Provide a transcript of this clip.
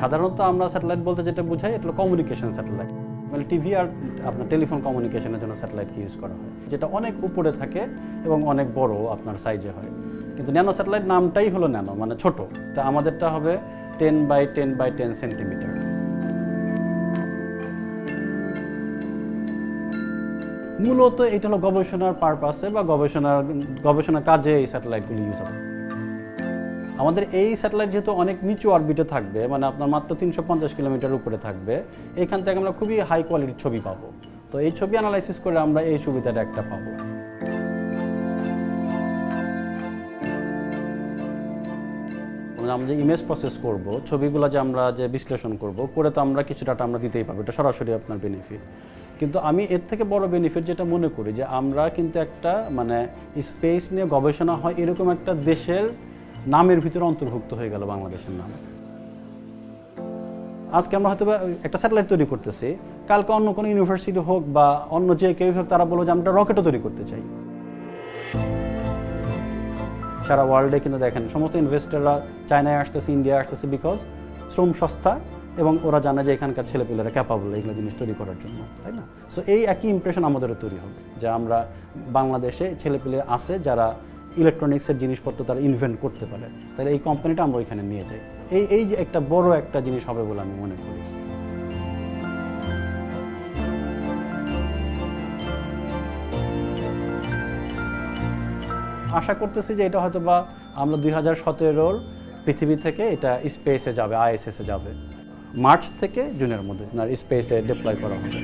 সাধারণত আমরা স্যাটেলাইট বলতে যেটা বুঝাই এটা হলো কমিউনিকেশন স্যাটেলাইট, মানে টিভি আর আপনার টেলিফোন কমিউনিকেশনের জন্য স্যাটেলাইটকে ইউজ করা হয়, যেটা অনেক উপরে থাকে এবং অনেক বড় আপনার সাইজে হয়। কিন্তু ন্যানো স্যাটেলাইট নামটাই হলো ন্যানো, মানে ছোট। তা আমাদেরটা হবে 10 × 10 সেন্টিমিটার। মূলত এটা হলো গবেষণার পারপাসে বা গবেষণা কাজে এই স্যাটেলাইটগুলি ইউজ হবে। আমাদের এই স্যাটেলাইট যেহেতু অনেক নিচু অরবিটে থাকবে, মানে আপনার মাত্র 350 কিলোমিটার উপরে থাকবে, এখান থেকে আমরা খুবই হাই কোয়ালিটির ছবি পাবো। তো এই ছবি অ্যানালাইসিস করে আমরা এই সুবিধাটা একটা পাবো। আমরা যে ইমেজ প্রসেস করব, ছবিগুলো যে আমরা যে বিশ্লেষণ করব, করে তো আমরা কিছু ডাটা আমরা দিতেই পারবো, এটা সরাসরি আপনার বেনিফিট। কিন্তু আমি এর থেকে বড় বেনিফিট যেটা মনে করি যে আমরা কিন্তু একটা মানে স্পেস নিয়ে গবেষণা হয় এরকম একটা দেশের নামের ভিতরে অন্তর্ভুক্ত হয়ে গেল বাংলাদেশের নাম। আজকে আমরা হয়তো একটা স্যাটেলাইট তৈরি করতেছি, কালকে অন্য কোনো ইউনিভার্সিটি হোক বা অন্য যে কেউ হোক, তারা বলবো যে আমরা রকেটও তৈরি করতে চাই। সারা ওয়ার্ল্ডে কিন্তু দেখেন সমস্ত ইনভেস্টররা চায়নায় আসতেছে, ইন্ডিয়া আসতেছে, বিকজ শ্রম সস্তা এবং ওরা জানে যে এখানকার ছেলেপেলেরা ক্যাপাবল এগুলো জিনিস তৈরি করার জন্য, তাই না? সো এই একই ইমপ্রেশন আমাদেরও তৈরি হবে যে আমরা বাংলাদেশে ছেলেপেলে আছে যারা ইলেকট্রনিক্সের জিনিসপত্র তারা ইনভেন্ট করতে পারে, তাহলে এই কোম্পানিটা আমরা ওইখানে নিয়ে যাই। এই যে একটা বড় একটা জিনিস হবে বলে আমি মনে করি। আশা করতেছি যে এটা হয়তো বা আমরা 2017 পৃথিবী থেকে এটা স্পেসে যাবে, ISS-এ যাবে। মার্চ থেকে জুনের মধ্যে স্পেসে ডিপ্লয় করা হবে।